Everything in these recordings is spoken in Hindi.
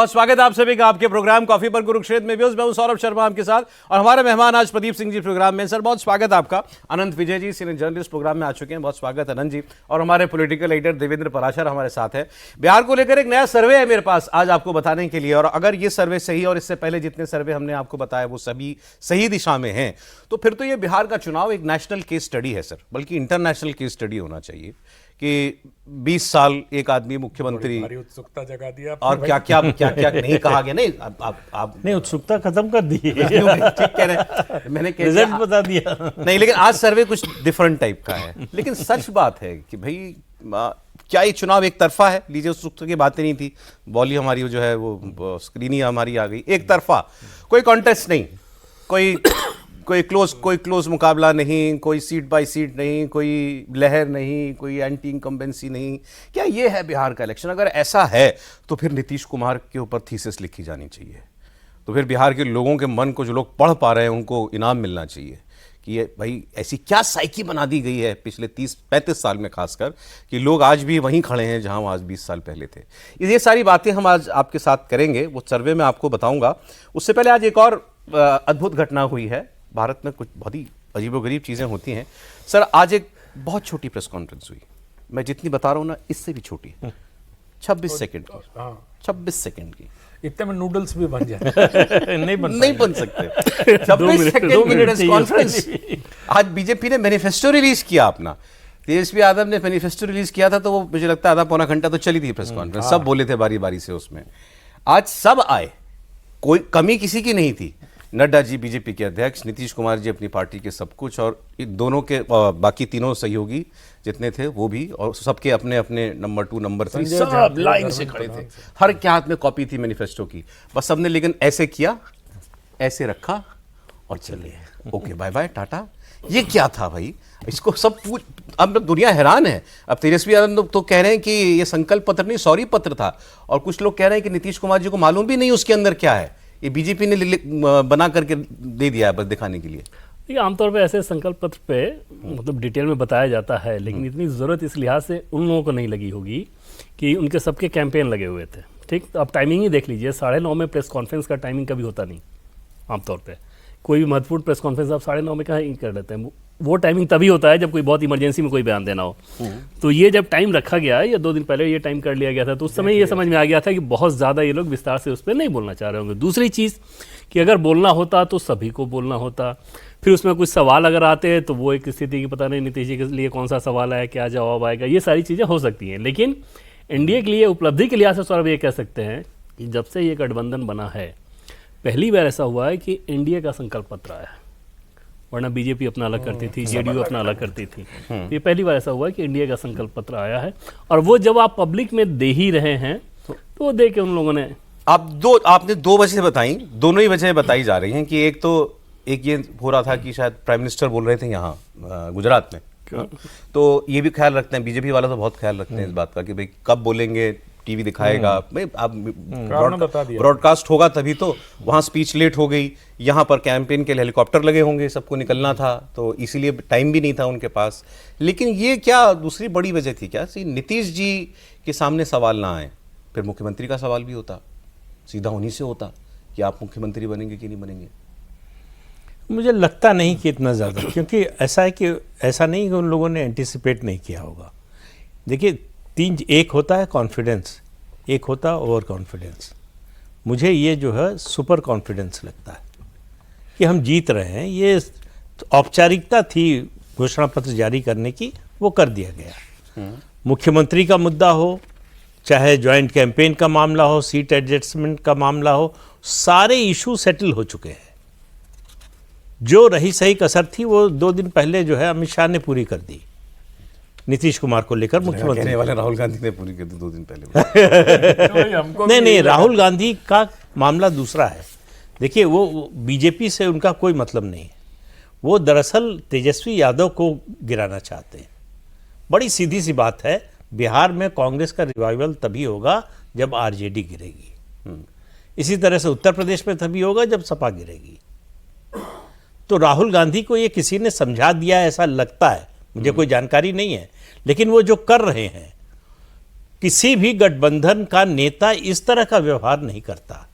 और स्वागत है आप सभी का आपके प्रोग्राम कॉफी पर कुरुक्षेत्र में। मैं हूं सौरभ शर्मा आपके साथ और हमारे मेहमान आज प्रदीप सिंह जी प्रोग्राम में। सर बहुत स्वागत है आपका। अनंत Vijay ji senior journalist programme में आ चुके हैं, बहुत स्वागत है अनंत जी। और हमारे पॉलिटिकल एडिटर देवेंद्र पराशर हमारे साथ है। बिहार को लेकर एक नया सर्वे है मेरे पास आज आपको बताने के लिए, और अगर ये सर्वे सही और इससे पहले जितने सर्वे हमने आपको बताया वो सभी सही दिशा में हैं, तो फिर तो ये बिहार का चुनाव एक नेशनल केस स्टडी है सर, बल्कि इंटरनेशनल केस स्टडी होना चाहिए कि 20 साल एक आदमी मुख्यमंत्री, उत्सुकता जगा दिया और क्या क्या क्या क्या नहीं कहा गया। नहीं आप नहीं, उत्सुकता खत्म कर दी। ठीक कह रहे हैं, मैंने रिजल्ट बता दिया। नहीं, लेकिन आज सर्वे कुछ डिफरेंट टाइप का है। लेकिन सच बात है कि भाई क्या ये चुनाव एक तरफा है? लीजिए, उत्सुकता की बातें नहीं थी, बॉली हमारी जो है वो स्क्रीन ही हमारी आ गई। एक तरफा, कोई कॉन्टेस्ट नहीं, कोई क्लोज मुकाबला नहीं, कोई सीट बाय सीट नहीं, कोई लहर नहीं, कोई एंटी इनकम्बेंसी नहीं। क्या ये है बिहार का इलेक्शन? अगर ऐसा है तो फिर नीतीश कुमार के ऊपर थीसिस लिखी जानी चाहिए। तो फिर बिहार के लोगों के मन को जो लोग पढ़ पा रहे हैं उनको इनाम मिलना चाहिए कि ये भाई ऐसी क्या साइकी बना दी गई है पिछले 30-35 साल में खासकर, कि लोग आज भी वहीं खड़े हैं जहां वो आज 20 साल पहले थे। ये सारी बातें हम आज आपके साथ करेंगे, वो सर्वे में आपको बताऊंगा। उससे पहले आज एक और अद्भुत घटना हुई है। भारत में कुछ बहुत ही अजीबोगरीब चीज़ें होती हैं सर। आज एक बहुत छोटी प्रेस कॉन्फ्रेंस हुई, मैं जितनी बता रहा हूँ ना इससे भी छोटी, 26 सेकंड की। 26 सेकंड की। इतने में नूडल्स भी बन जाए। नहीं बन सकते। 26 सेकंड की प्रेस कॉन्फ्रेंस। आज बीजेपी ने मैनिफेस्टो रिलीज किया अपना। तेजस्वी यादव ने मैनिफेस्टो रिलीज किया था, तो वो मुझे लगता है आधा पौना घंटा तो चली थी प्रेस कॉन्फ्रेंस। सब बोले थे बारी बारी से उसमें। आज सब आए, कोई कमी किसी की नहीं थी। नड्डा जी बीजेपी के अध्यक्ष, नीतीश कुमार जी अपनी पार्टी के सब कुछ, और दोनों के बाकी तीनों सहयोगी जितने थे वो भी, और सबके अपने अपने नंबर 2 नंबर 3 सब लाइन से खड़े थे। हर के हाथ में कॉपी थी मैनिफेस्टो की। बस सबने लेकिन ऐसे किया, ऐसे रखा और चले, ओके बाय बाय टाटा। ये क्या था भाई? इसको सब अब दुनिया हैरान है। अब तेजस्वी यादव तो कह रहे हैं कि ये संकल्प पत्र नहीं सॉरी पत्र था, और कुछ लोग कह रहे हैं कि नीतीश कुमार जी को मालूम भी नहीं उसके अंदर क्या है, ये बीजेपी ने बना करके दे दिया है बस दिखाने के लिए। ये आमतौर पे ऐसे संकल्प पत्र पे मतलब डिटेल में बताया जाता है, लेकिन इतनी ज़रूरत इस लिहाज से उन लोगों को नहीं लगी होगी कि उनके सबके कैंपेन लगे हुए थे। ठीक, तो आप टाइमिंग ही देख लीजिए, 9:30 में प्रेस कॉन्फ्रेंस का टाइमिंग कभी होता नहीं। आमतौर पे कोई भी महत्वपूर्ण प्रेस कॉन्फ्रेंस आप 9:30 में कहाँ कर लेते हैं। वो टाइमिंग तभी होता है जब कोई बहुत इमरजेंसी में कोई बयान देना हो। तो ये जब टाइम रखा गया, या 2 दिन पहले ये टाइम कर लिया गया था, तो उस समय ये समझ में आ गया था कि बहुत ज़्यादा ये लोग विस्तार से उस पर नहीं बोलना चाह रहे होंगे। दूसरी चीज़ कि अगर बोलना होता तो सभी को बोलना होता। फिर उसमें कुछ सवाल अगर आते हैं तो वो एक स्थिति की पता नहीं नीतीश जी के लिए कौन सा सवाल आया, क्या जवाब आएगा, ये सारी चीज़ें हो सकती हैं। लेकिन एनडीए के लिए उपलब्धि के लिहाज से सौरभ ये कह सकते हैं कि जब से ये गठबंधन बना है, पहली बार ऐसा हुआ है कि एनडीए का संकल्प पत्र आया। वरना बीजेपी अपना अलग करती थी, जेडीयू अपना अलग करती थी। ये पहली बार ऐसा हुआ है कि एनडीए का संकल्प पत्र आया है, और वो जब आप पब्लिक में दे ही रहे हैं तो वो दे के उन लोगों ने आपने 2 वजह बताई, दोनों ही वजह बताई जा रही हैं कि एक ये हो रहा था कि शायद प्राइम मिनिस्टर बोल रहे थे यहाँ गुजरात में, तो ये भी ख्याल रखते हैं बीजेपी वाला, तो बहुत ख्याल रखते हैं इस बात का कि भाई कब बोलेंगे, टीवी दिखाएगा, भाई आप ब्रॉडकास्ट होगा तभी तो। वहाँ स्पीच लेट हो गई, यहाँ पर कैंपेन के लिए हेलीकॉप्टर लगे होंगे, सबको निकलना था, तो इसीलिए टाइम भी नहीं था उनके पास। लेकिन ये क्या दूसरी बड़ी वजह थी क्या? नीतीश जी के सामने सवाल ना आए, फिर मुख्यमंत्री का सवाल भी होता, सीधा उन्हीं से होता कि आप मुख्यमंत्री बनेंगे कि नहीं बनेंगे। मुझे लगता नहीं कि इतना ज़्यादा, क्योंकि ऐसा है कि ऐसा नहीं कि उन लोगों ने एंटिसिपेट नहीं किया होगा। देखिए, एक होता है कॉन्फिडेंस, एक होता है ओवर कॉन्फिडेंस। मुझे ये जो है सुपर कॉन्फिडेंस लगता है कि हम जीत रहे हैं। ये औपचारिकता थी घोषणा पत्र जारी करने की, वो कर दिया गया। मुख्यमंत्री का मुद्दा हो, चाहे ज्वाइंट कैंपेन का मामला हो, सीट एडजस्टमेंट का मामला हो, सारे इशू सेटल हो चुके हैं। जो रही सही कसर थी वो 2 दिन पहले जो है अमित शाह ने पूरी कर दी, नीतीश कुमार को लेकर। मुख्यमंत्री वाले राहुल गांधी ने पूरी कर दी 2 दिन पहले। नहीं, राहुल गांधी का मामला दूसरा है। देखिए, वो बीजेपी से उनका कोई मतलब नहीं है। वो दरअसल तेजस्वी यादव को गिराना चाहते हैं। बड़ी सीधी सी बात है, बिहार में कांग्रेस का रिवाइवल तभी होगा जब आरजेडी गिरेगी। इसी तरह से उत्तर प्रदेश में तभी होगा जब सपा गिरेगी। तो राहुल गांधी को ये किसी ने समझा दिया ऐसा लगता है, मुझे कोई जानकारी नहीं है, लेकिन वो जो कर रहे हैं किसी भी गठबंधन का नेता इस तरह का व्यवहार नहीं करता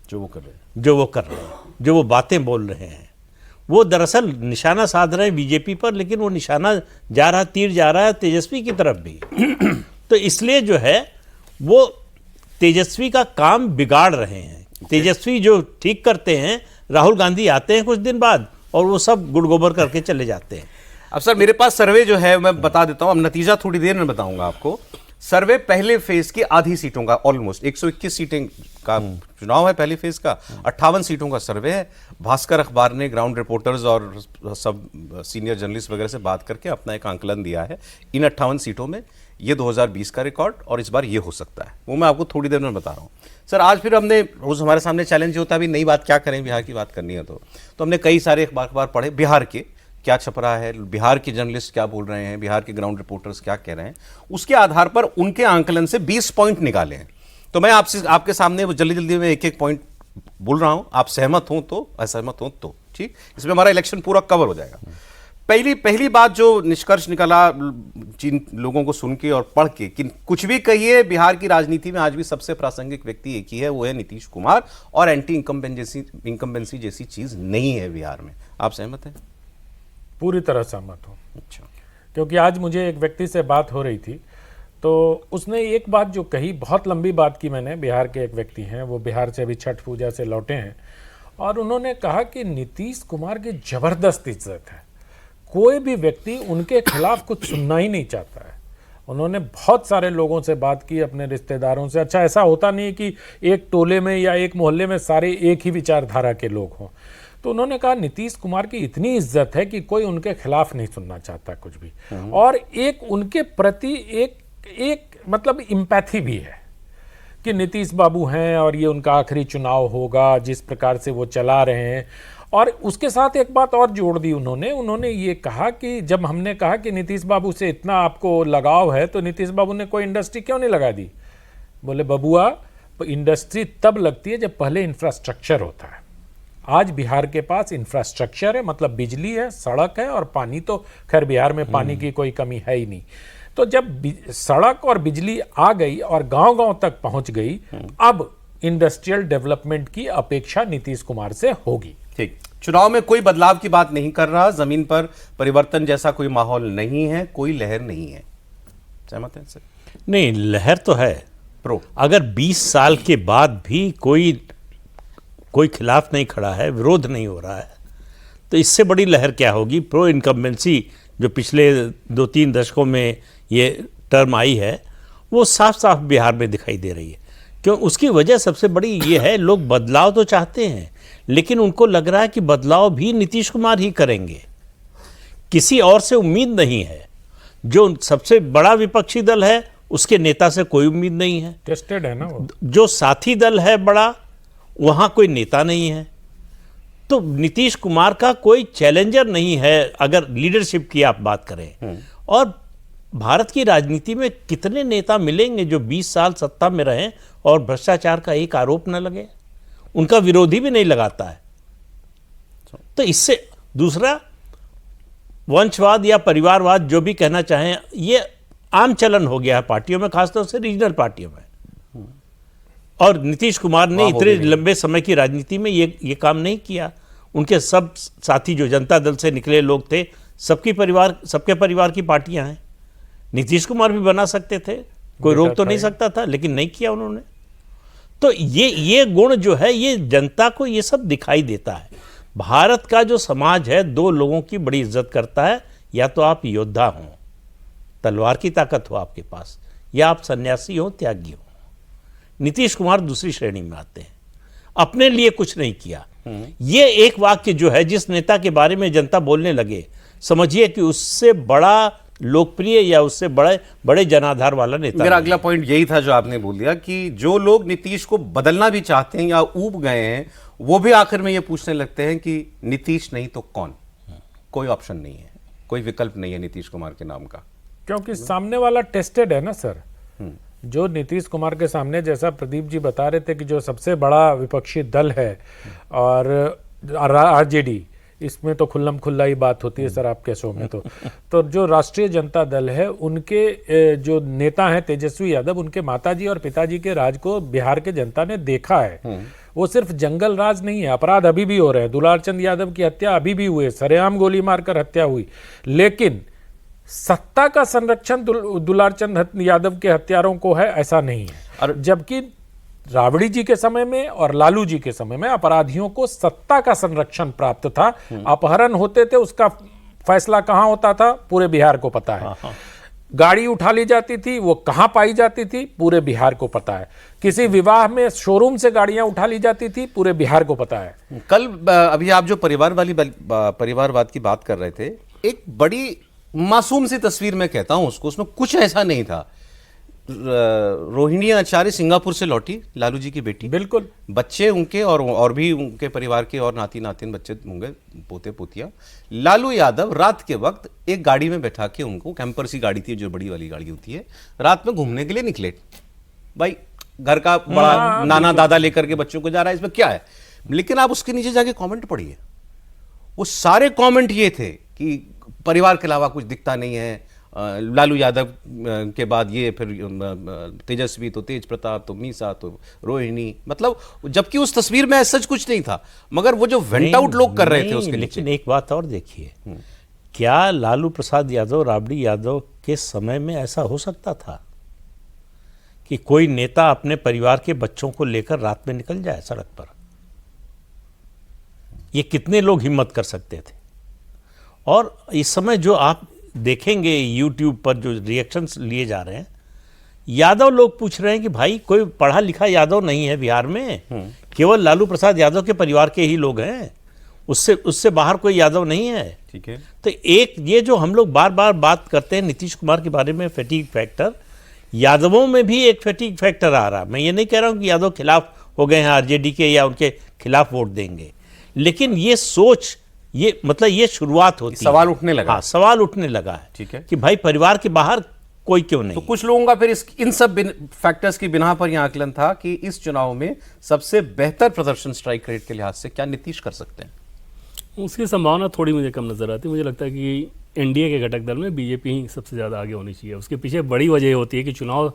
जो वो कर रहे हैं। जो वो कर रहे हैं, जो वो बातें बोल रहे हैं। वो दरअसल निशाना साध रहे हैं बीजेपी पर, लेकिन वो निशाना जा रहा, तीर जा रहा है तेजस्वी की तरफ भी। तो इसलिए जो है वो तेजस्वी का काम बिगाड़ रहे हैं। तेजस्वी जो ठीक करते हैं, राहुल गांधी आते हैं कुछ दिन बाद और वो सब गुड़ गोबर करके चले जाते हैं। अब सर मेरे पास सर्वे जो है मैं बता देता हूं, अब नतीजा थोड़ी देर में बताऊंगा आपको। सर्वे पहले फेज की आधी सीटों का, ऑलमोस्ट 121 सीटें का चुनाव है पहले फेज का, 58 सीटों का सर्वे है। भास्कर अखबार ने ग्राउंड रिपोर्टर्स और सब सीनियर जर्नलिस्ट वगैरह से बात करके अपना एक आंकलन दिया है। इन 58 सीटों में ये 2020 का रिकॉर्ड और इस बार ये हो सकता है, वो मैं आपको थोड़ी देर में बता रहा हूँ। सर आज फिर हमने, रोज हमारे सामने चैलेंज होता है भी नई बात क्या करें, बिहार की बात करनी है तो हमने कई सारे अखबार पढ़े, बिहार के क्या छप रहा है, बिहार के जर्नलिस्ट क्या बोल रहे हैं, बिहार के ग्राउंड रिपोर्टर्स क्या कह रहे हैं, उसके आधार पर उनके आंकलन से 20 पॉइंट निकाले हैं। तो मैं आपसे आपके सामने वो जल्दी में एक एक पॉइंट बोल रहा हूं, आप सहमत हो तो, असहमत हो तो ठीक, इसमें हमारा इलेक्शन पूरा कवर हो जाएगा। पहली बात जो निष्कर्ष निकला जिन लोगों को सुन के और पढ़ के कि कुछ भी कहिए, बिहार की राजनीति में आज भी सबसे प्रासंगिक व्यक्ति एक ही है, वो है नीतीश कुमार, और एंटी इनकम्बेंसी जैसी चीज नहीं है बिहार में। आप सहमत हैं? पूरी तरह सहमत हूँ। अच्छा, क्योंकि आज मुझे एक व्यक्ति से बात हो रही थी तो उसने एक बात जो कही, बहुत लंबी बात की मैंने, बिहार के एक व्यक्ति हैं, वो बिहार से अभी छठ पूजा से लौटे हैं, और उन्होंने कहा कि नीतीश कुमार की जबरदस्त इज्जत है, कोई भी व्यक्ति उनके खिलाफ कुछ सुनना ही नहीं चाहता है। उन्होंने बहुत सारे लोगों से बात की, अपने रिश्तेदारों से। अच्छा, ऐसा होता नहीं है कि एक टोले में या एक मोहल्ले में सारे एक ही विचारधारा के लोग हों। तो उन्होंने कहा नीतीश कुमार की इतनी इज्जत है कि कोई उनके खिलाफ नहीं सुनना चाहता कुछ भी, और एक उनके प्रति एक मतलब इम्पैथी भी है कि नीतीश बाबू हैं और ये उनका आखिरी चुनाव होगा, जिस प्रकार से वो चला रहे हैं। और उसके साथ एक बात और जोड़ दी उन्होंने ये कहा कि जब हमने कहा कि नीतीश बाबू से इतना आपको लगाव है तो नीतीश बाबू ने कोई इंडस्ट्री क्यों नहीं लगा दी? बोले बबुआ, इंडस्ट्री तब लगती है जब पहले इंफ्रास्ट्रक्चर होता है। आज बिहार के पास इंफ्रास्ट्रक्चर है, मतलब बिजली है, सड़क है और पानी। तो खैर बिहार में पानी की कोई कमी है ही नहीं। तो जब सड़क और बिजली आ गई और गांव-गांव तक पहुंच गई, अब इंडस्ट्रियल डेवलपमेंट की अपेक्षा नीतीश कुमार से होगी। ठीक, चुनाव में कोई बदलाव की बात नहीं कर रहा, जमीन पर परिवर्तन जैसा कोई माहौल नहीं है, कोई लहर नहीं है। सहमत हैं सर? नहीं, लहर तो है। प्रो अगर 20 साल के बाद भी कोई खिलाफ नहीं खड़ा है, विरोध नहीं हो रहा है, तो इससे बड़ी लहर क्या होगी? प्रो इनकम्बेंसी जो पिछले 2-3 दशकों में ये टर्म आई है, वो साफ साफ बिहार में दिखाई दे रही है। क्यों? उसकी वजह सबसे बड़ी ये है, लोग बदलाव तो चाहते हैं, लेकिन उनको लग रहा है कि बदलाव भी नीतीश कुमार ही करेंगे, किसी और से उम्मीद नहीं है। जो सबसे बड़ा विपक्षी दल है उसके नेता से कोई उम्मीद नहीं है। टेस्टेड है ना वो। जो साथी दल है बड़ा, वहां कोई नेता नहीं है। तो नीतीश कुमार का कोई चैलेंजर नहीं है अगर लीडरशिप की आप बात करें। और भारत की राजनीति में कितने नेता मिलेंगे जो 20 साल सत्ता में रहें और भ्रष्टाचार का एक आरोप न लगे? उनका विरोधी भी नहीं लगाता है। तो इससे दूसरा, वंशवाद या परिवारवाद जो भी कहना चाहें, ये आम चलन हो गया है पार्टियों में, खासतौर से रीजनल पार्टियों में। और नीतीश कुमार ने इतने लंबे समय की राजनीति में ये काम नहीं किया। उनके सब साथी जो जनता दल से निकले लोग थे, सबके परिवार की पार्टियां हैं। नीतीश कुमार भी बना सकते थे, कोई रोक तो नहीं सकता था, लेकिन नहीं किया उन्होंने। तो ये गुण जो है, ये जनता को ये सब दिखाई देता है। भारत का जो समाज है, 2 लोगों की बड़ी इज्जत करता है, या तो आप योद्धा हों, तलवार की ताकत हो आपके पास, या आप सन्यासी हो, त्यागी हो। नीतीश कुमार दूसरी श्रेणी में आते हैं, अपने लिए कुछ नहीं किया। ये एक वाक्य जो है, जिस नेता के बारे में जनता बोलने लगे, समझिए कि उससे बड़ा लोकप्रिय या उससे बड़े जनाधार वाला नेता। मेरा अगला पॉइंट यही था जो आपने बोल दिया कि जो लोग नीतीश को बदलना भी चाहते हैं या ऊब गए हैं, वो भी आखिर में ये पूछने लगते हैं कि नीतीश नहीं तो कौन? कोई ऑप्शन नहीं है, कोई विकल्प नहीं है नीतीश कुमार के नाम का, क्योंकि सामने वाला टेस्टेड है ना सर। जो नीतीश कुमार के सामने, जैसा प्रदीप जी बता रहे थे कि जो सबसे बड़ा विपक्षी दल है और आरजेडी, इसमें तो खुल्लम खुल्ला ही बात होती है सर आपके शो में। तो जो राष्ट्रीय जनता दल है उनके जो नेता हैं तेजस्वी यादव, उनके माताजी और पिताजी के राज को बिहार के जनता ने देखा है। वो सिर्फ जंगल राज नहीं है, अपराध अभी भी हो रहे हैं। दुलारचंद यादव की हत्या अभी भी हुई, सरेआम गोली मारकर हत्या हुई, लेकिन सत्ता का संरक्षण दुलारचंद यादव के हत्यारों को है ऐसा नहीं है। और जबकि राबड़ी जी के समय में और लालू जी के समय में अपराधियों को सत्ता का संरक्षण प्राप्त था। अपहरण होते थे, उसका फैसला कहां होता था पूरे बिहार को पता है। गाड़ी उठा ली जाती थी, वो कहां पाई जाती थी पूरे बिहार को पता है। किसी विवाह में शोरूम से गाड़ियां उठा ली जाती थी, पूरे बिहार को पता है। कल अभी आप जो परिवारवाद की बात कर रहे थे, एक बड़ी मासूम सी तस्वीर मैं कहता हूं उसको, उसमें कुछ ऐसा नहीं था। रोहिणी आचार्य सिंगापुर से लौटी, लालू जी की बेटी, बिल्कुल, बच्चे उनके और भी उनके परिवार के और नाती नातिन बच्चे होंगे, पोते पोतियां। लालू यादव रात के वक्त एक गाड़ी में बैठा के उनको, कैंपर सी गाड़ी थी जो बड़ी वाली गाड़ी होती है, रात में घूमने के लिए निकले। भाई घर का बड़ा नाना दादा लेकर के बच्चों को जा रहा है, इसमें क्या है? लेकिन आप उसके नीचे जाके कमेंट पढ़िए, वो सारे कमेंट ये थे कि परिवार के अलावा कुछ दिखता नहीं है। लालू यादव के बाद ये, फिर तेजस्वी, तो तेज प्रताप, तो मीसा, तो रोहिणी, मतलब जबकि उस तस्वीर में सच कुछ नहीं था, मगर वो जो वेंट आउट लोग कर रहे थे उसके लेकिन एक बात और देखिए, क्या लालू प्रसाद यादव, राबड़ी यादव के समय में ऐसा हो सकता था कि कोई नेता अपने परिवार के बच्चों को लेकर रात में निकल जाए सड़क पर? ये कितने लोग हिम्मत कर सकते थे? और इस समय जो आप देखेंगे YouTube पर जो रिएक्शंस लिए जा रहे हैं, यादव लोग पूछ रहे हैं कि भाई कोई पढ़ा लिखा यादव नहीं है बिहार में, केवल लालू प्रसाद यादव के परिवार के ही लोग हैं, उससे बाहर कोई यादव नहीं है। ठीक है। तो एक ये जो हम लोग बार बार बात करते हैं नीतीश कुमार के बारे में, फैटिग फैक्टर, यादवों में भी एक फैटिग फैक्टर आ रहा। मैं ये नहीं कह रहा हूँ कि यादव खिलाफ हो गए हैं आरजेडी के या उनके खिलाफ वोट देंगे, लेकिन ये सोच, ये मतलब ये शुरुआत होती है, सवाल उठने लगा। हाँ, सवाल उठने लगा है। ठीक है कि भाई परिवार के बाहर कोई क्यों नहीं। तो कुछ लोगों का फिर इन सब फैक्टर्स की बिना पर यह आकलन था कि इस चुनाव में सबसे बेहतर प्रदर्शन स्ट्राइक रेट के लिहाज से क्या नीतीश कर सकते हैं? उसकी संभावना थोड़ी मुझे कम नजर आती है। मुझे लगता है कि एनडीए के घटक दल में बीजेपी ही सबसे ज़्यादा आगे होनी चाहिए। उसके पीछे बड़ी वजह होती है कि चुनाव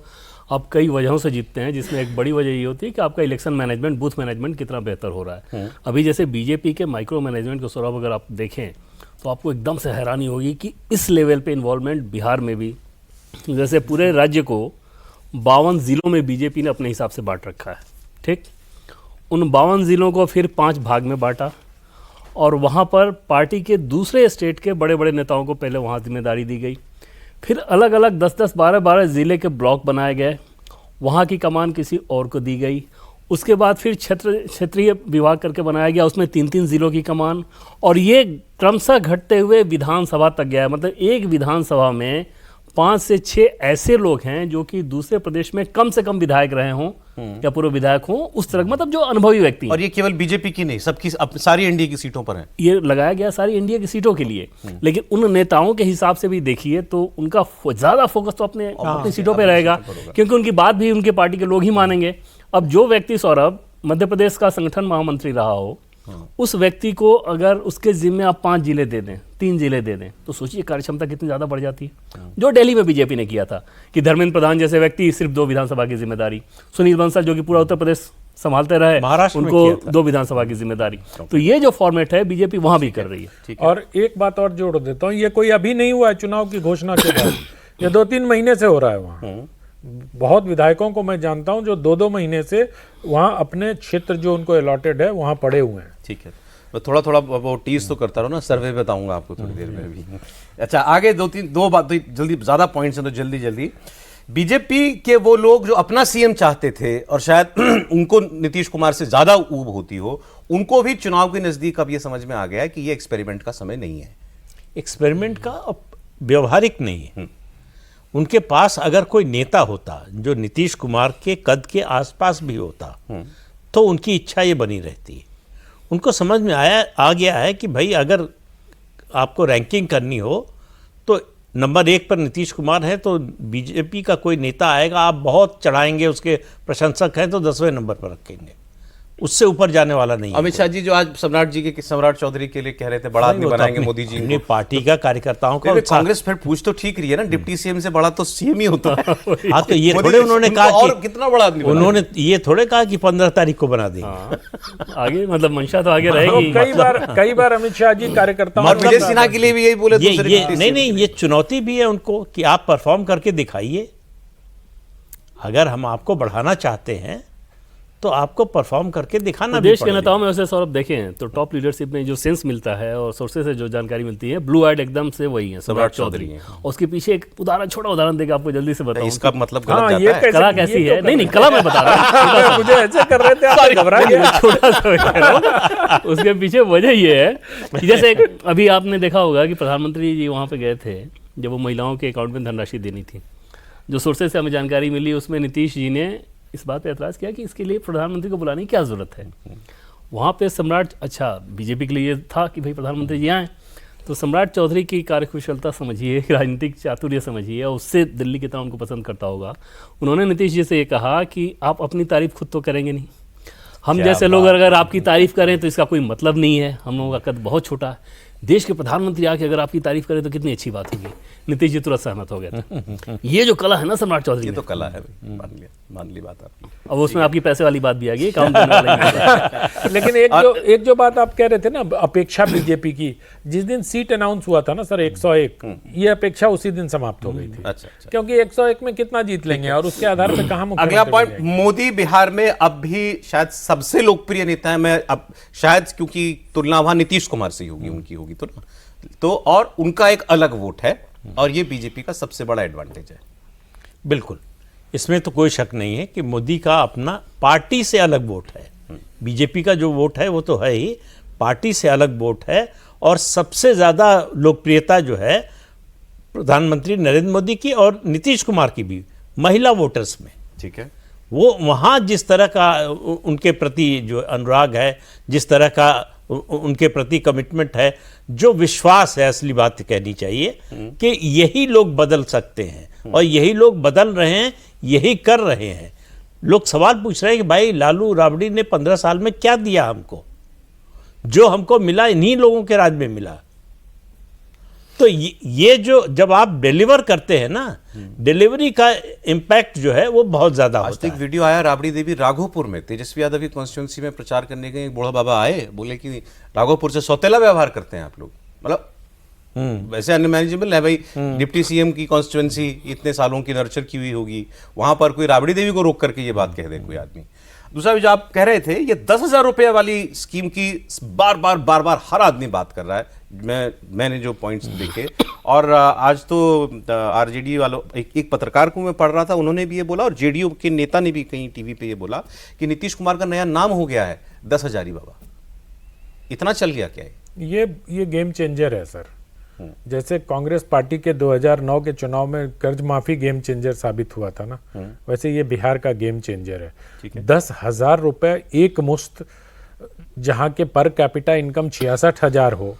आप कई वजहों से जीतते हैं, जिसमें एक बड़ी वजह ये होती है कि आपका इलेक्शन मैनेजमेंट, बूथ मैनेजमेंट कितना बेहतर हो रहा है। अभी जैसे बीजेपी के माइक्रो मैनेजमेंट को सौरभ अगर आप देखें तो आपको एकदम से हैरानी होगी कि इस लेवल पे इन्वॉल्वमेंट बिहार में भी, जैसे पूरे राज्य को 52 ज़िलों में बीजेपी ने अपने हिसाब से बांट रखा है। ठीक, उन 52 ज़िलों को फिर 5 भाग में बांटा और वहाँ पर पार्टी के दूसरे स्टेट के बड़े बड़े नेताओं को पहले वहाँ जिम्मेदारी दी गई। फिर अलग अलग 10-10, 12-12 ज़िले के ब्लॉक बनाए गए, वहाँ की कमान किसी और को दी गई। उसके बाद फिर क्षेत्रीय विभाग करके बनाया गया, उसमें 3-3 ज़िलों की कमान, और ये क्रमशः घटते हुए विधानसभा तक गया है। मतलब एक विधानसभा में 5 से 6 ऐसे लोग हैं जो कि दूसरे प्रदेश में कम से कम विधायक रहे हों या पूर्व विधायक हों, उस तरह, मतलब जो अनुभवी व्यक्ति हैं। और ये केवल बीजेपी की नहीं, सबकी सारी एनडीए की सीटों पर है ये लगाया गया, सारी एनडीए की सीटों के लिए। लेकिन उन नेताओं के हिसाब से भी देखिए तो उनका ज़्यादा फोकस तो अपनी सीटों पर रहेगा, क्योंकि उनकी बात भी उनके पार्टी के लोग ही मानेंगे। अब जो व्यक्ति सौरभ मध्य प्रदेश का संगठन महामंत्री रहा हो, उस व्यक्ति को अगर उसके जिम्मे आप 5 जिले दे दें, 3 जिले दे दें, तो सोचिए कार्यक्षमता कितनी ज़्यादा बढ़ जाती है। जो दिल्ली में बीजेपी ने किया था कि धर्मेंद्र प्रधान जैसे व्यक्ति सिर्फ 2 विधानसभा की जिम्मेदारी, सुनील बंसल जो कि पूरा उत्तर प्रदेश संभालते रहे, उनको 2 विधानसभा की जिम्मेदारी। तो ये जो फॉर्मेट है बीजेपी वहां भी कर रही है। और एक बात और जोड़ देता हूँ, ये कोई अभी नहीं हुआ है चुनाव की घोषणा के बाद, ये 2-3 महीने से हो रहा है वहाँ। बहुत विधायकों को मैं जानता हूं जो 2-2 महीने से वहां अपने क्षेत्र जो उनको अलॉटेड है वहां पड़े हुए हैं। ठीक है, मैं थोड़ा थोड़ा वो टीज तो करता रहो ना, सर्वे बताऊंगा आपको थोड़ी देर में भी। अच्छा, आगे 2 बात जल्दी, ज्यादा पॉइंट्स हैं तो जल्दी बीजेपी के वो लोग जो अपना सीएम चाहते थे और शायद उनको नीतीश कुमार से ज्यादा ऊब होती हो, उनको भी चुनाव के नजदीक अब ये समझ में आ गया है कि ये एक्सपेरिमेंट का समय नहीं है। एक्सपेरिमेंट का अब व्यवहारिक नहीं है। उनके पास अगर कोई नेता होता जो नीतीश कुमार के कद के आसपास भी होता तो उनकी इच्छा ये बनी रहती। उनको समझ में आ गया है कि भाई अगर आपको रैंकिंग करनी हो तो नंबर 1 पर नीतीश कुमार है, तो बीजेपी का कोई नेता आएगा, आप बहुत चढ़ाएंगे, उसके प्रशंसक हैं तो 10वें नंबर पर रखेंगे। उससे ऊपर जाने वाला नहीं है। अमित शाह जी जो आज सम्राट चौधरी के लिए कह रहे थे बड़ा आदमी वो तो बनाएंगे अपनी- मोदी जी अपनी को। पार्टी का कार्यकर्ताओं का फिर उत्साह। कांग्रेस फिर पूछ तो ठीक रही है ना, डिप्टी सीएम से बड़ा तो सीएम ही होता है। हाँ, तो ये मोदी थोड़े जी उन्होंने उनको कहा और कि कितना बड़ा आदमी बनाएंगे। उन्होंने ये थोड़े कहा कि 15 तारीख को बना देंगे। आगे मतलब मंशा तो आगे तो रहेगी। कई बार अमित शाह जी कार्यकर्ताओं और को- विजय सिन्हा के लिए भी यही बोले ये दूसरे ये डिप्टी नहीं CM। नहीं, ये चुनौती भी है उनको कि आप परफॉर्म करके दिखाइए। अगर हम आपको बढ़ाना चाहते हैं तो आपको परफॉर्म करके दिखाना भी देश के पड़ेगा। नेताओं में वैसे सौरभ देखें तो टॉप लीडरशिप में जो सेंस मिलता है और सोर्सेज से जो जानकारी मिलती है, ब्लू आइड एकदम से वही है सम्राट चौधरी। चौधरी हैं। और उसके पीछे एक छोटा उदाहरण देकर आपको जल्दी से बताऊं। इसका मतलब हाँ, गलत ये जाता है। कला कैसी है? नहीं कला मैं बता रहा हूँ। मुझे ऐसे कर रहे थे, आप घबरा गए। छोटा सा मैं कह रहा हूं। उसके पीछे वजह ये है कि जैसे अभी आपने देखा होगा कि प्रधानमंत्री जी वहाँ पे गए थे जब वो महिलाओं के अकाउंट में धनराशि देनी थी। जो सोर्सेज से हमें जानकारी मिली उसमें नीतीश जी ने इस बात पे एतराज़ किया कि इसके लिए प्रधानमंत्री को बुलाने की क्या ज़रूरत है। वहाँ पे सम्राट, अच्छा बीजेपी के लिए था कि भाई प्रधानमंत्री जी आएँ, तो सम्राट चौधरी की कार्यकुशलता समझिए, राजनीतिक चातुर्य समझिए, और उससे दिल्ली की तरह उनको पसंद करता होगा। उन्होंने नीतीश जी से ये कहा कि आप अपनी तारीफ खुद तो करेंगे नहीं, हम क्या जैसे लोग बात अगर आपकी तारीफ करें तो इसका कोई मतलब नहीं है। हम लोगों का कद बहुत छोटा है। देश के प्रधानमंत्री आके अगर आपकी तारीफ करें तो कितनी अच्छी बात होगी। नीतीश जी तुरंत सहमत हो गए थे। ये जो कला है ना सम्राट चौधरी ये में, तो कला है भाई, मान ली बात आपकी। अब उसमें आपकी पैसे वाली बात भी आ गई, काम करने वाली भी बात। लेकिन एक जो बात आप कह रहे थे ना, अपेक्षा बीजेपी की, जिस दिन सीट अनाउंस हुआ था ना सर 101, ये अपेक्षा उसी दिन समाप्त हो गई थी। अच्छा अच्छा। क्योंकि 101 में कितना जीत लेंगे और उसके आधार पर कहाँ मुख्यमंत्री अगला पॉइंट, बन जाएंगे? मोदी बिहार में अब भी शायद सबसे लोकप्रिय नेता है। मैं अब शायद क्योंकि तुलना वहां नीतीश कुमार से ही होगी, उनकी होगी तो और उनका एक अलग वोट है और ये बीजेपी का सबसे बड़ा एडवांटेज है। बिल्कुल, इसमें तो कोई शक नहीं है कि मोदी का अपना पार्टी से अलग वोट है। बीजेपी का जो वोट है वो तो है ही, पार्टी से अलग वोट है। और सबसे ज़्यादा लोकप्रियता जो है प्रधानमंत्री नरेंद्र मोदी की और नीतीश कुमार की भी महिला वोटर्स में। ठीक है, वो वहाँ जिस तरह का उनके प्रति जो अनुराग है, जिस तरह का उनके प्रति कमिटमेंट है, जो विश्वास है, असली बात कहनी चाहिए कि यही लोग बदल सकते हैं और यही लोग बदल रहे हैं, यही कर रहे हैं। लोग सवाल पूछ रहे हैं कि भाई लालू राबड़ी ने 15 साल में क्या दिया हमको, जो हमको मिला इन्हीं लोगों के राज में मिला। तो ये जो जब आप डिलीवर करते हैं ना, डिलीवरी का इम्पैक्ट जो है वो बहुत ज्यादा आज होता तो एक है। वीडियो आया राबड़ी देवी राघोपुर में, तेजस्वी यादव की कॉन्स्टिट्यूंसी में प्रचार करने गए, एक बूढ़ा बाबा आए, बोले कि राघोपुर से सौतेला व्यवहार करते हैं आप लोग। मतलब वैसे अनमैनेजेबल है भाई, डिप्टी सीएम की कॉन्स्टिट्यूंसी इतने सालों की नर्चर की हुई होगी, वहां पर कोई राबड़ी देवी को रोक करके ये बात कह दे कोई आदमी। दूसरा भी जो आप कह रहे थे, ये 10,000 रुपये वाली स्कीम की बार बार हर आदमी बात कर रहा है। मैंने जो पॉइंट्स देखे, और आज तो आरजेडी वालों, एक पत्रकार को मैं पढ़ रहा था, उन्होंने भी ये बोला, और जेडीयू के नेता ने भी कहीं टीवी पे ये बोला कि नीतीश कुमार का नया नाम हो गया है 10,000 बाबा। इतना चल गया क्या है? ये गेम चेंजर है सर। जैसे कांग्रेस पार्टी के 2009 के चुनाव में कर्ज माफी गेम चेंजर साबित हुआ था ना, वैसे ये बिहार का गेम चेंजर है। 10,000 रुपए एक मुश्त, जहां के पर कैपिटा इनकम 66,000 हो,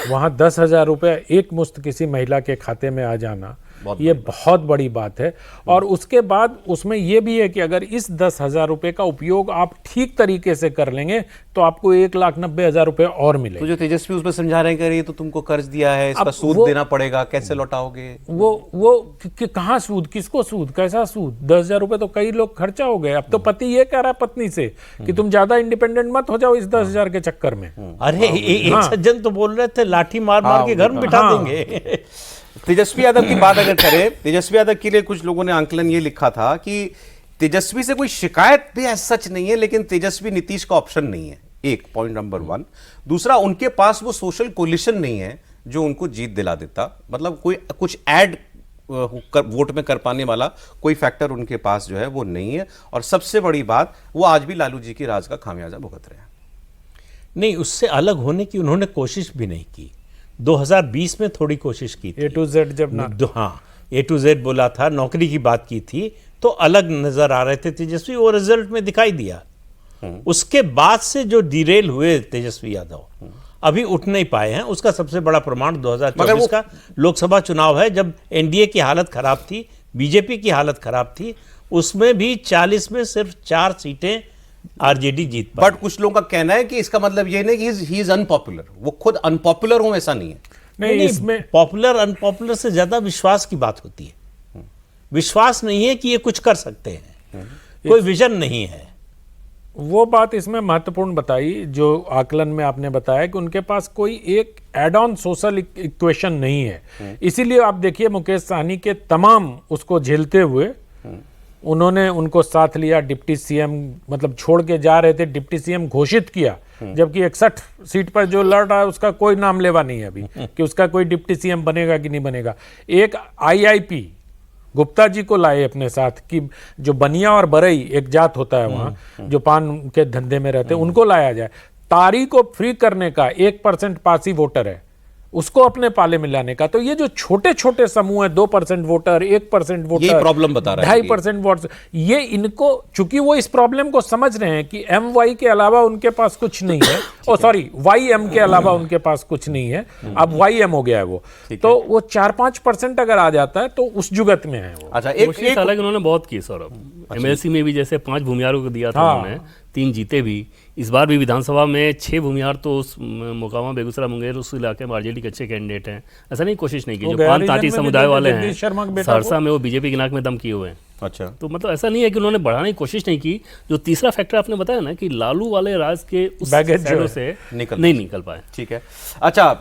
वहां 10,000 रुपए एक मुश्त किसी महिला के खाते में आ जाना, ये बहुत बड़ी बात है। और उसके बाद उसमें यह भी है कि अगर इस 10,000 रुपए का उपयोग आप ठीक तरीके से कर लेंगे तो आपको 1,90,000 रुपए और मिले। तो जो तेजस्वी उसमें समझा रहे हैं कि ये तो तुमको कर्ज दिया है, इसका सूद देना पड़ेगा, कैसे लौटाओगे? वो कहाँ सूद, किसको सूद, कैसा सूद? 10,000 रुपए तो कई लोग खर्चा हो गए। अब तो पति ये कह रहा है पत्नी से कि तुम ज्यादा इंडिपेंडेंट मत हो जाओ इस 10,000 के चक्कर में। अरे एक सज्जन तो बोल रहे थे लाठी मार मार के घर में बिठा देंगे। तेजस्वी यादव की बात अगर करें, तेजस्वी यादव के लिए कुछ लोगों ने आंकलन ये लिखा था कि तेजस्वी से कोई शिकायत भी ऐसा सच नहीं है, लेकिन तेजस्वी नीतीश का ऑप्शन नहीं है। एक पॉइंट नंबर 1। दूसरा, उनके पास वो सोशल कोलिशन नहीं है जो उनको जीत दिला देता। मतलब कोई कुछ ऐड वोट में कर पाने वाला कोई फैक्टर उनके पास जो है वो नहीं है। और सबसे बड़ी बात, वो आज भी लालू जी की राज का खामियाजा भुगत रहे हैं। नहीं, उससे अलग होने की उन्होंने कोशिश भी नहीं की। 2020 में थोड़ी कोशिश की थी, A to Z जब ना, हाँ A to Z बोला था, नौकरी की बात की थी, तो अलग नजर आ रहे थे तेजस्वी, वो रिजल्ट में दिखाई दिया। उसके बाद से जो डिरेल हुए तेजस्वी यादव, अभी उठ नहीं पाए हैं। उसका सबसे बड़ा प्रमाण 2024 का लोकसभा चुनाव है, जब एनडीए की हालत खराब थी, बीजेपी की हालत खराब थी। उसमें भी 40 में सिर्फ 4 सीटें आरजेडी जीत पाए। बट कुछ लोगों का कहना है कि इसका मतलब ये नहीं कि ही इज अनपॉपुलर, वो खुद अनपॉपुलर हो, ऐसा नहीं है। नहीं, इसमें पॉपुलर अनपॉपुलर से ज्यादा विश्वास की बात होती है। विश्वास नहीं है कि ये कुछ कर सकते हैं, कोई विजन नहीं है। वो बात इसमें महत्वपूर्ण बताई जो आकलन में आपने बताया कि उनके पास कोई एक एड ऑन सोशल इक्वेशन नहीं है। इसीलिए आप देखिए मुकेश सहनी के तमाम उसको झेलते हुए उन्होंने उनको साथ लिया, डिप्टी सीएम मतलब छोड़ के जा रहे थे, डिप्टी सीएम घोषित किया, जबकि 61 सीट पर जो लड़ रहा है उसका कोई नाम लेवा नहीं है अभी कि उसका कोई डिप्टी सीएम बनेगा कि नहीं बनेगा। एक आईआईपी गुप्ता जी को लाए अपने साथ कि जो बनिया और बरई एक जात होता है वहां जो पान के धंधे में रहते हैं, उनको लाया जाए। तारी को फ्री करने का 1% पासी वोटर है, उसको अपने पाले में लाने का। तो ये जो छोटे छोटे समूह है, 2% वोटर, 1% वोटर, यही प्रॉब्लम बता रहा है 2.5% वोट, ये इनको चूंकि वो इस प्रॉब्लम को समझ रहे हैं कि MY के अलावा उनके पास कुछ नहीं है, ओ सॉरी YM के अलावा उनके पास कुछ नहीं है, अब YM हो गया है वो, तो वो 4-5% अगर आ जाता है तो उस जुगत में है वो। अच्छा, कोशिश हालांकि उन्होंने बहुत की सौरभ। MLC में भी जैसे 5 भूमिहारों को दिया था उन्होंने, 3 जीते भी। इस बार भी विधानसभा में 6 भूमिहार तो उस मोकामा, बेगूसराय, मुंगेर उस इलाके में आरजेडी के अच्छे कैंडिडेट हैं। ऐसा नहीं कोशिश नहीं की। जो पान ताटी समुदाय वाले हैं सहरसा में, वो बीजेपी की नाक में दम किए हुए हैं। अच्छा, तो मतलब ऐसा नहीं है कि उन्होंने बढ़ाने की कोशिश नहीं की। जो तीसरा फैक्टर आपने बताया ना कि लालू वाले राज के उस शैडो से नहीं निकल पाए। ठीक है। अच्छा,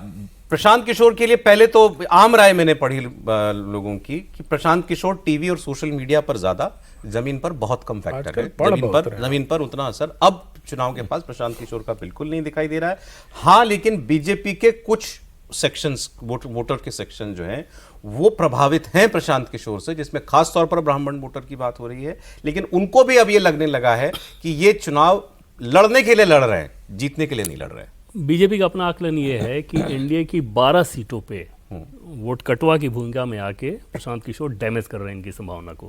प्रशांत किशोर के लिए पहले तो आम राय मैंने पढ़ी लोगों की कि प्रशांत किशोर टीवी और सोशल मीडिया पर ज्यादा, जमीन पर बहुत कम फैक्टर है। जमीन पर उतना असर अब चुनाव के पास प्रशांत किशोर का बिल्कुल नहीं दिखाई दे रहा है। हाँ, लेकिन बीजेपी के कुछ सेक्शंस, वोटर के सेक्शन जो हैं वो प्रभावित हैं प्रशांत किशोर से, जिसमें खास तौर पर ब्राह्मण वोटर की बात हो रही है। लेकिन उनको भी अब ये लगने लगा है कि ये चुनाव लड़ने के लिए लड़ रहे हैं, जीतने के लिए नहीं लड़ रहे हैं। बीजेपी का अपना आकलन ये है कि एनडीए की 12 सीटों पे वोट कटवा की भूमिका में आके प्रशांत किशोर डैमेज कर रहे हैं इनकी संभावना को।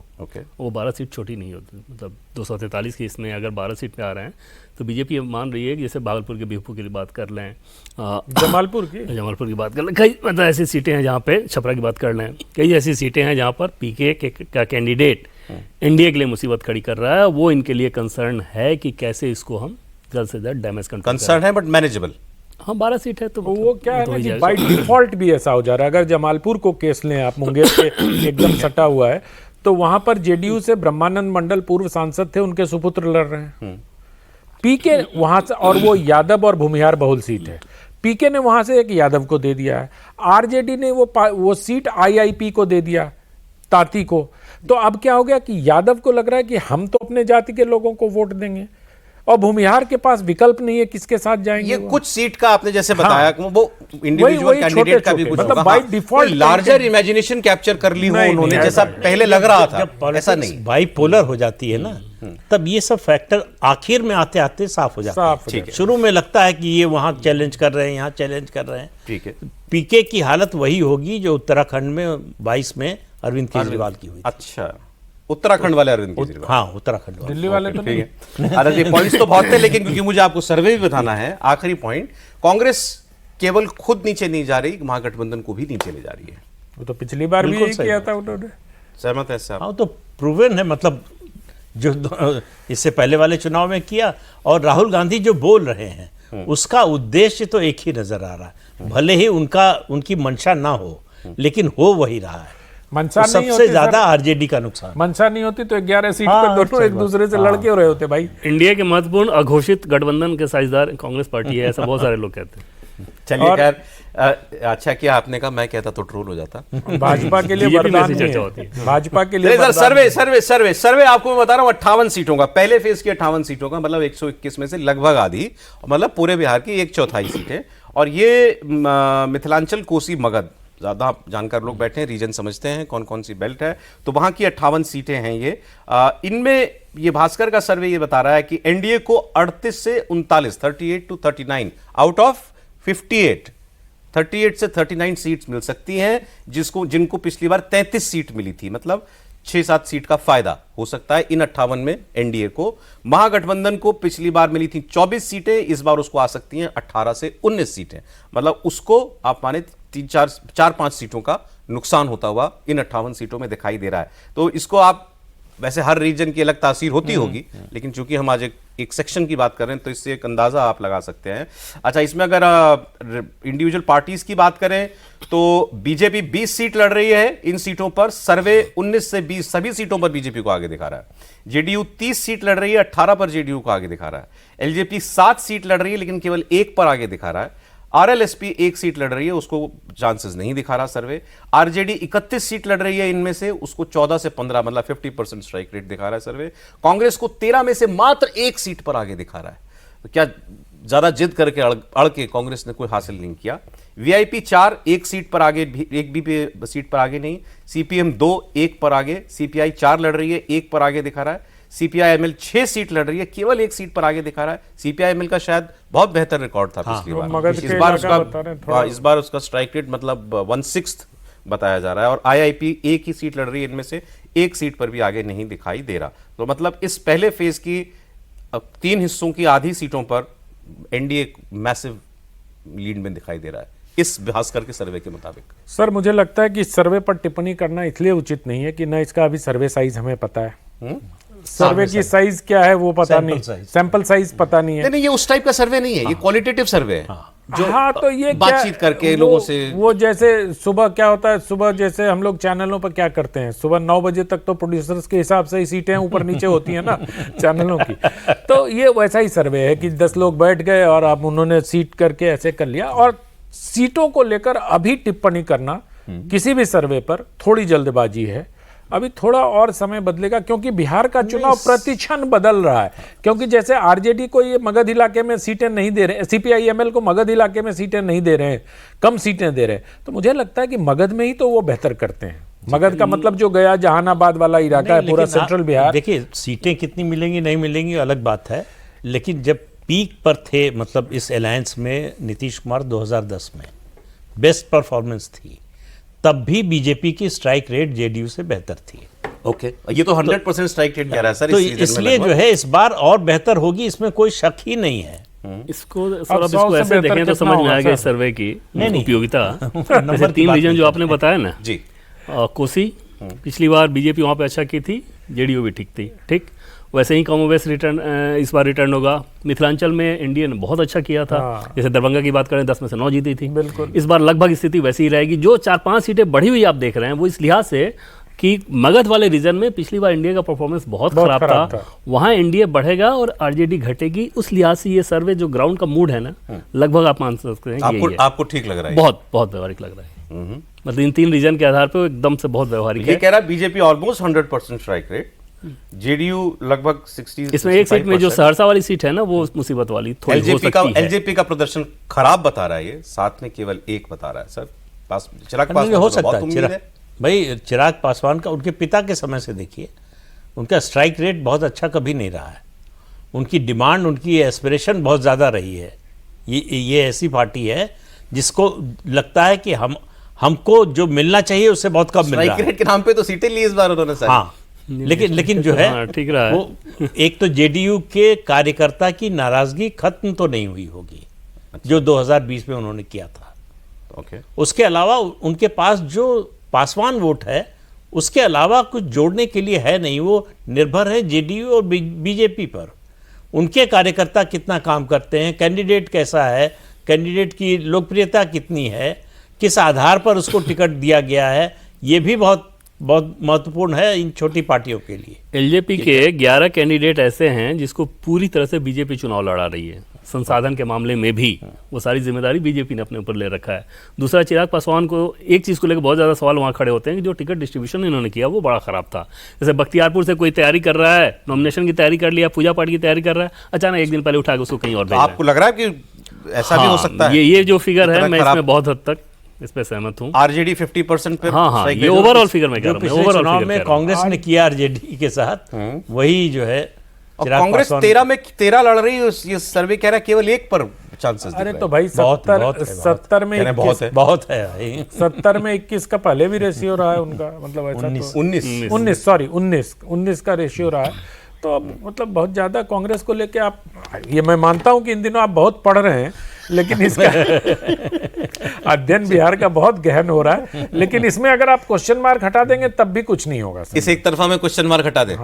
वो 12 सीट छोटी नहीं होती, मतलब 243 की इसमें अगर 12 सीट पे आ रहे हैं तो बीजेपी मान रही है कि जैसे भागलपुर के बिहपुर की बात कर लें, जमालपुर की बात कर लें, कई मतलब ऐसी सीटें हैं जहाँ पे, छपरा की बात कर लें, कई ऐसी सीटें हैं जहाँ पर पीके का कैंडिडेट एनडीए के लिए मुसीबत खड़ी कर रहा है। वो इनके लिए कंसर्न है कि कैसे इसको हम जल्द से जल्द डैमेज कंसर्न है, बट मैनेजेबल। हाँ, 12 सीट है तो वो क्या है ना कि बाय डिफॉल्ट भी ऐसा हो जा रहा है। अगर जमालपुर को केस लें आप, मुंगेर से एकदम सटा हुआ है, तो वहां पर जेडीयू से ब्रह्मानंद मंडल पूर्व सांसद थे, उनके सुपुत्र लड़ रहे हैं। पीके वहां से, और वो यादव और भूमिहार बहुल सीट है, पीके ने वहां से एक यादव को दे दिया है, आरजेडी ने वो सीट आईआईपी को दे दिया, ताती को। तो अब क्या हो गया कि यादव को लग रहा है कि हम तो अपने जाति के लोगों को वोट देंगे, और भूमिहार के पास विकल्प नहीं है किसके साथ जाएंगे। ये कुछ सीट का आपने जैसे बताया कि वो इंडिविजुअल कैंडिडेट का भी कुछ मतलब by default larger imagination capture कर ली हो उन्होंने, जैसा पहले लग रहा था, ऐसा नहीं। बाइपोलर हो जाती है ना, तब ये सब फैक्टर आखिर में आते आते साफ हो जाता है। ठीक है। शुरू में लगता है कि ये वहां चैलेंज कर रहे हैं, यहाँ चैलेंज कर रहे हैं। ठीक है। पीके की हालत वही होगी जो उत्तराखंड में 22 में अरविंद केजरीवाल की हुई। अच्छा, उत्तराखंड वाले अरविंद केजरीवाल। हाँ, उत्तराखंड वाले। दिल्ली वाले तो नहीं है। अरे ये पॉइंट्स तो बहुत थे, लेकिन क्योंकि मुझे आपको सर्वे भी बताना है, आखिरी पॉइंट, कांग्रेस केवल खुद नीचे नहीं जा रही, महागठबंधन को भी नीचे ले जा रही है। वो तो पिछली बार भी यही किया था उन्होंने। सहमत है साहब? हाँ, तो प्रूवन है, मतलब जो इससे पहले वाले चुनाव में किया, और राहुल गांधी जो बोल रहे हैं उसका उद्देश्य तो एक ही नजर आ रहा है। भले ही उनकी मंशा ना हो, लेकिन हो वही रहा है। मंशा तो नहीं सबसे ज्यादा आरजेडी का नुकसान। मंशा नहीं होती तो 11 सीट पर दोनों एक दूसरे से लड़के हो रहे होते भाई। इंडिया के महत्वपूर्ण अघोषित गठबंधन के साझेदार कांग्रेस पार्टी है, ऐसा बहुत सारे लोग कहते हैं। चलिए खैर, अच्छा किया आपने कहा, मैं कहता तो ट्रोल हो जाता। भाजपा के लिए वरदान है, भाजपा के लिए सर्वे आपको मैं बता रहा हूँ 58 सीटों का, पहले फेज की 58 सीटों का, मतलब 121 में से लगभग आधी, मतलब पूरे बिहार की 1/4 सीटें। और ये मिथिलांचल, कोसी, मगध, ज़्यादा जानकार लोग बैठे हैं, रीजन समझते हैं कौन कौन सी बेल्ट है, तो वहाँ की 58 सीटें हैं ये। इनमें ये भास्कर का सर्वे ये बता रहा है कि एनडीए को 38 से 39, 38 to 39 आउट ऑफ 58, 38 से 39 सीट्स मिल सकती हैं, जिनको पिछली बार 33 सीट मिली थी, मतलब 6-7 सीट का फायदा हो सकता है इन 58 में एनडीए को। महागठबंधन को पिछली बार मिली थी 24 सीटें, इस बार उसको आ सकती हैं 18 से 19 सीटें, मतलब उसको आप माने 4-5 सीटों का नुकसान होता हुआ इन 58 सीटों में दिखाई दे रहा है। तो इसको आप वैसे हर रीजन की अलग तासीर होती होगी, लेकिन चूंकि हम आज एक सेक्शन की बात कर रहे हैं तो इससे एक अंदाजा आप लगा सकते हैं। अच्छा, इसमें अगर इंडिविजुअल पार्टीज की बात करें तो बीजेपी 20 सीट लड़ रही है। इन सीटों पर सर्वे 19 से 20 सभी सीटों पर बीजेपी को आगे दिखा रहा है। जेडीयू 30 सीट लड़ रही है, 18 पर जेडीयू को आगे दिखा रहा है। एलजेपी 7 सीट लड़ रही है लेकिन केवल 1 पर आगे दिखा रहा है। आरएलएसपी 1 सीट लड़ रही है, उसको चांसेस नहीं दिखा रहा सर्वे। आरजेडी 31 सीट लड़ रही है, इनमें से उसको 14 से 15 मतलब 50% स्ट्राइक रेट दिखा रहा है सर्वे। कांग्रेस को 13 में से मात्र 1 सीट पर आगे दिखा रहा है। तो क्या ज्यादा जिद करके अड़ के कांग्रेस ने कोई हासिल नहीं किया। वीआईपी 4 1 सीट पर आगे, एक भी सीट पर आगे नहीं। सीपीएम 2 1 पर आगे। सीपीआई 4 लड़ रही है, 1 पर आगे दिखा रहा है। सीपीआईएमएल 6 सीट लड़ रही है, केवल 1 सीट पर आगे दिखा रहा है। सीपीआईएमएल का शायद बहुत बेहतर रिकॉर्ड था पिछली बार। इस बार उसका स्ट्राइक रेट मतलब 1/6 बताया जा रहा है। और आईआईपी 1 ही सीट लड़ रही है, इनमें से 1 सीट पर भी आगे नहीं दिखाई दे रहा। तो मतलब इस पहले फेज की 3 हिस्सों की आधी सीटों पर एनडीए मैसिव लीड में दिखाई दे रहा है इस भास्कर के सर्वे के मुताबिक। सर मुझे लगता है कि इस सर्वे पर टिप्पणी करना इसलिए उचित नहीं है कि न इसका अभी सर्वे साइज हमें पता है। सर्वे की साइज क्या है वो पता नहीं, सैंपल साइज पता नहीं है। नहीं, ये उस टाइप का सर्वे नहीं है, ये क्वालिटेटिव सर्वे है। जो तो ये बातचीत करके लोगों से वो जैसे सुबह क्या होता है, सुबह जैसे हम लोग चैनलों पर क्या करते हैं, सुबह 9 बजे तक तो प्रोड्यूसर्स के हिसाब से ही सीटें ऊपर नीचे होती हैं ना चैनलों की। तो ये वैसा ही सर्वे है कि 10 लोग बैठ गए और अब उन्होंने सीट करके ऐसे कर लिया। और सीटों को लेकर अभी टिप्पणी करना किसी भी सर्वे पर थोड़ी जल्दबाजी है। अभी थोड़ा और समय बदलेगा क्योंकि बिहार का चुनाव प्रतिक्षण बदल रहा है। क्योंकि जैसे आरजेडी को ये मगध इलाके में सीटें नहीं दे रहे, सीपीआईएमएल को मगध इलाके में सीटें नहीं दे रहे हैं, कम सीटें दे रहे हैं, तो मुझे लगता है कि मगध में ही तो वो बेहतर करते हैं। मगध का मतलब जो गया जहानाबाद वाला इलाका है, पूरा सेंट्रल बिहार। देखिए, सीटें कितनी मिलेंगी नहीं मिलेंगी अलग बात है, लेकिन जब पीक पर थे मतलब इस अलायंस में नीतीश कुमार 2010 में बेस्ट परफॉर्मेंस थी, तब भी बीजेपी की स्ट्राइक रेट जेडीयू से बेहतर थी। ओके, ये तो 100% स्ट्राइक रेट कह रहा है सर। तो इसलिए जो है इस बार और बेहतर होगी, इसमें कोई शक ही नहीं है। इसको सर अब इसको ऐसे देखें तो समझ में आ गया इस सर्वे की उपयोगिता। जैसे 3 रीजन जो आपने बताया ना जी, कोसी पिछली बार बीजेपी वहाँ पे अच्छा की थी, जेडीयू भी ठीक थी, ठीक वैसे ही कॉमनवेल्थ रिटर्न इस बार रिटर्न होगा। मिथिलांचल में एनडीए ने बहुत अच्छा किया था। जैसे दरभंगा की बात करें 10 में से 9 जीती थी। बिल्कुल इस बार लगभग स्थिति वैसी ही रहेगी। जो 4-5 सीटें बढ़ी हुई आप देख रहे हैं वो इस लिहाज से कि मगध वाले रीजन में पिछली बार एनडीए का परफॉर्मेंस बहुत खराब था, वहाँ एनडीए बढ़ेगा और आरजेडी घटेगी। उस लिहाज से ये सर्वे जो ग्राउंड का मूड है ना, लगभग आप मान सकते हैं आपको ठीक लग रहा है, बहुत बहुत व्यवहारिक लग रहा है। मतलब इन 3 रीजन के आधार पर एकदम से बहुत व्यवहारिक है। ये कह रहा है BJP almost 100% strike rate, JDU लगभग 60। इसमें एक सीट में जो सहरसा वाली सीट है ना वो मुसीबत वाली थोड़ी हो सकती है। एलजेपी का प्रदर्शन खराब बता रहा है, ये साथ में केवल 1 बता रहा है सर। चिराग पासवान हो सकता है भाई, चिराग पासवान का उनके पिता के समय से देखिए, उनका स्ट्राइक रेट बहुत अच्छा कभी नहीं रहा है। उनकी डिमांड, उनकी एस्पिरेशन बहुत ज़्यादा रही है। ये ऐसी पार्टी है जिसको लगता है कि हमको जो मिलना चाहिए उससे बहुत कम मिल रहा है। स्ट्राइक रेट के नाम पे तो सीटें ली इस बार उन्होंने सर। हाँ, लेकिन जो है ठीक रहा है। वो एक तो जेडीयू के कार्यकर्ता की नाराजगी खत्म तो नहीं हुई होगी जो 2020 में उन्होंने किया था। ओके, उसके अलावा उनके पास जो पासवान वोट है उसके अलावा कुछ जोड़ने के लिए है नहीं। वो निर्भर है जेडीयू और बीजेपी पर। उनके कार्यकर्ता कितना काम करते हैं, कैंडिडेट कैसा है, कैंडिडेट की लोकप्रियता कितनी है, किस आधार पर उसको टिकट दिया गया है, ये भी बहुत महत्वपूर्ण है इन छोटी पार्टियों के लिए। एलजेपी के 11 कैंडिडेट ऐसे हैं जिसको पूरी तरह से बीजेपी चुनाव लड़ा रही है। संसाधन के मामले में भी वो सारी जिम्मेदारी बीजेपी ने अपने ऊपर ले रखा है। दूसरा, चिराग पासवान को एक चीज़ को लेकर बहुत ज़्यादा सवाल वहाँ खड़े होते हैं कि जो टिकट डिस्ट्रीब्यूशन इन्होंने किया वो बड़ा ख़राब था। जैसे बख्तियारपुर से कोई तैयारी कर रहा है, नॉमिनेशन की तैयारी कर लिया, पूजा पाठ की तैयारी कर रहा है, अचानक एक दिन पहले उठा के उसको कहीं और भेज रहा है। आपको लग रहा है कि ऐसा भी हो सकता है? ये जो फिगर है, मैं इसमें बहुत हद तक इस पे सहमत हूं। आरजेडी 50% पे। हाँ, ये ओवरऑल फिगर में कह रहा हूं। ओवरऑल चुनाव में कांग्रेस ने किया आरजेडी के साथ, वही जो है कांग्रेस 13 में 13 लड़ रही है। ये सर्वे कह रहा है केवल 1 पर चांसेस। अरे तो भाई 70 में बहुत है भाई। 70 में 21 का पहले भी रेशियो रहा है उनका, मतलब ऐसा 19 का रेशियो रहा है। तो मतलब बहुत ज्यादा कांग्रेस को लेके आप, ये मैं मानता हूं कि इन दिनों आप बहुत पढ़ रहे हैं, लेकिन इसका अध्ययन बिहार का बहुत गहन हो रहा है, लेकिन इसमें अगर आप क्वेश्चन मार्क हटा देंगे तब भी कुछ नहीं होगा सर। इस एक तरफा में क्वेश्चन मार्क हटा दें?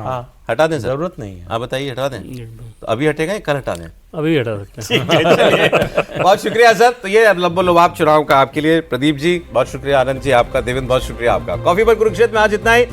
हटा दें सर? जरूरत नहीं है। आप बताइए, हटा दें? तो अभी हटेगा या कल हटा दें? अभी हटा सकते हैं। बहुत शुक्रिया सर। तो ये लब्बो लुबाब चुनाव का आपके लिए प्रदीप जी बहुत शुक्रिया, आनंद जी आपका, देवेंद्र बहुत शुक्रिया आपका। कॉफी पर कुरुक्षेत्र में आज इतना ही।